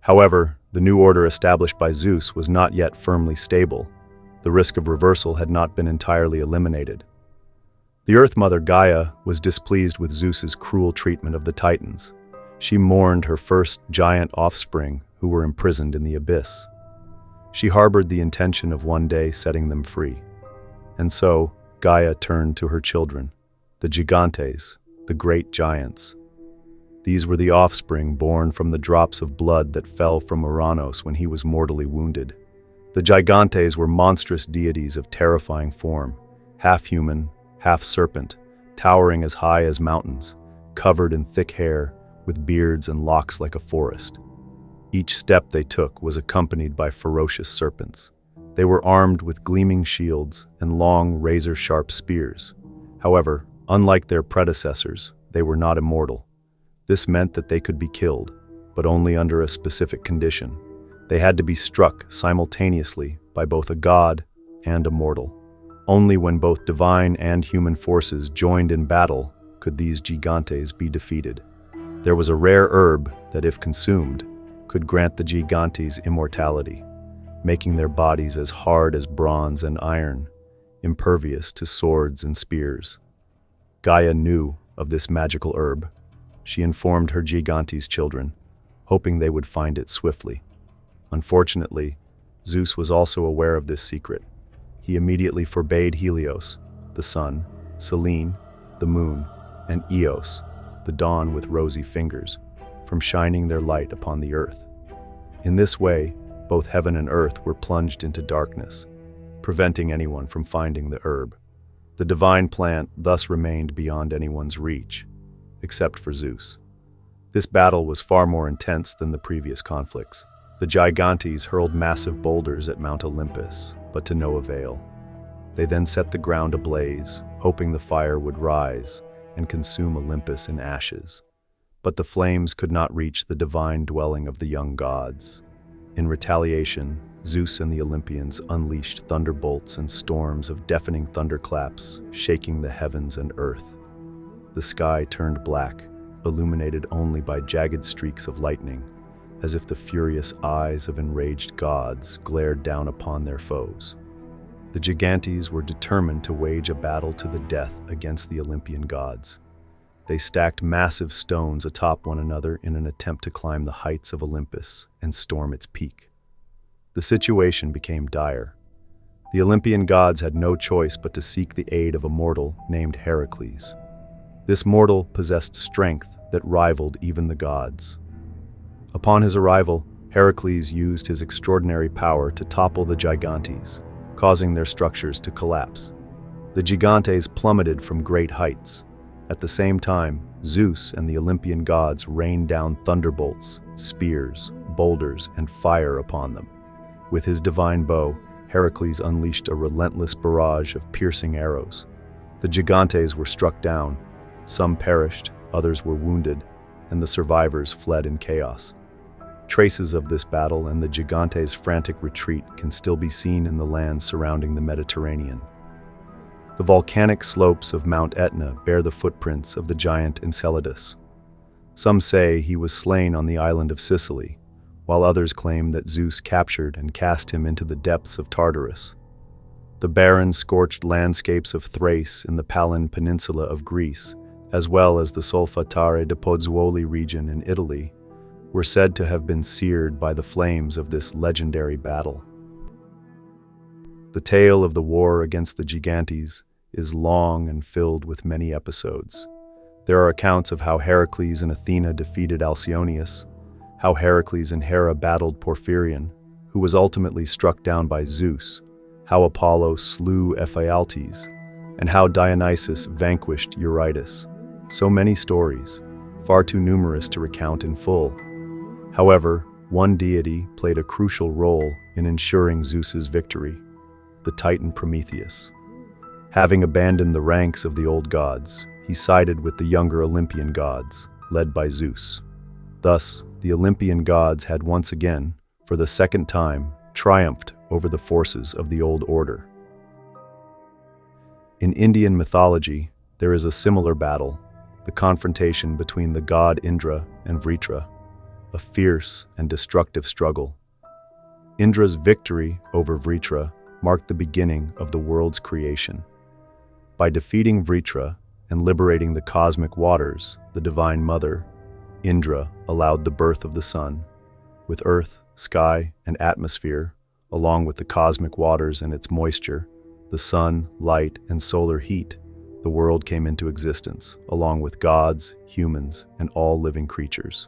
However, the new order established by Zeus was not yet firmly stable. The risk of reversal had not been entirely eliminated. The Earth Mother Gaia was displeased with Zeus's cruel treatment of the Titans. She mourned her first giant offspring who were imprisoned in the abyss. She harbored the intention of one day setting them free. And so, Gaia turned to her children, the Gigantes, the great giants. These were the offspring born from the drops of blood that fell from Ouranos when he was mortally wounded. The Gigantes were monstrous deities of terrifying form, half human, half serpent, towering as high as mountains, covered in thick hair, with beards and locks like a forest. Each step they took was accompanied by ferocious serpents. They were armed with gleaming shields and long, razor-sharp spears. However, unlike their predecessors, they were not immortal. This meant that they could be killed, but only under a specific condition. They had to be struck simultaneously by both a god and a mortal. Only when both divine and human forces joined in battle could these Gigantes be defeated. There was a rare herb that, if consumed, could grant the Gigantes immortality, making their bodies as hard as bronze and iron, impervious to swords and spears. Gaia knew of this magical herb. She informed her Gigantes children, hoping they would find it swiftly. Unfortunately, Zeus was also aware of this secret. He immediately forbade Helios, the sun, Selene, the moon, and Eos, the dawn with rosy fingers, from shining their light upon the earth. In this way, both heaven and earth were plunged into darkness, preventing anyone from finding the herb. The divine plant thus remained beyond anyone's reach, except for Zeus. This battle was far more intense than the previous conflicts. The Gigantes hurled massive boulders at Mount Olympus, but to no avail. They then set the ground ablaze, hoping the fire would rise and consume Olympus in ashes. But the flames could not reach the divine dwelling of the young gods. In retaliation, Zeus and the Olympians unleashed thunderbolts and storms of deafening thunderclaps, shaking the heavens and earth. The sky turned black, illuminated only by jagged streaks of lightning, as if the furious eyes of enraged gods glared down upon their foes. The Gigantes were determined to wage a battle to the death against the Olympian gods. They stacked massive stones atop one another in an attempt to climb the heights of Olympus and storm its peak. The situation became dire. The Olympian gods had no choice but to seek the aid of a mortal named Heracles. This mortal possessed strength that rivaled even the gods. Upon his arrival, Heracles used his extraordinary power to topple the Gigantes, causing their structures to collapse. The Gigantes plummeted from great heights. At the same time, Zeus and the Olympian gods rained down thunderbolts, spears, boulders, and fire upon them. With his divine bow, Heracles unleashed a relentless barrage of piercing arrows. The Gigantes were struck down. Some perished, others were wounded, and the survivors fled in chaos. Traces of this battle and the Gigantes' frantic retreat can still be seen in the lands surrounding the Mediterranean. The volcanic slopes of Mount Etna bear the footprints of the giant Enceladus. Some say he was slain on the island of Sicily, while others claim that Zeus captured and cast him into the depths of Tartarus. The barren, scorched landscapes of Thrace in the Pallene Peninsula of Greece, as well as the Solfatare de Pozzuoli region in Italy, were said to have been seared by the flames of this legendary battle. The tale of the war against the Gigantes is long and filled with many episodes. There are accounts of how Heracles and Athena defeated Alcyoneus, how Heracles and Hera battled Porphyrion, who was ultimately struck down by Zeus, how Apollo slew Ephialtes, and how Dionysus vanquished Eurytus. So many stories, far too numerous to recount in full. However, one deity played a crucial role in ensuring Zeus's victory: the Titan Prometheus. Having abandoned the ranks of the old gods, he sided with the younger Olympian gods, led by Zeus. Thus, the Olympian gods had once again, for the second time, triumphed over the forces of the old order. In Indian mythology, there is a similar battle, the confrontation between the god Indra and Vritra. a fierce and destructive struggle. Indra's victory over Vritra marked the beginning of the world's creation. By defeating Vritra and liberating the cosmic waters, the Divine Mother, Indra allowed the birth of the sun. With earth, sky, and atmosphere, along with the cosmic waters and its moisture, the sun, light, and solar heat, the world came into existence, along with gods, humans, and all living creatures.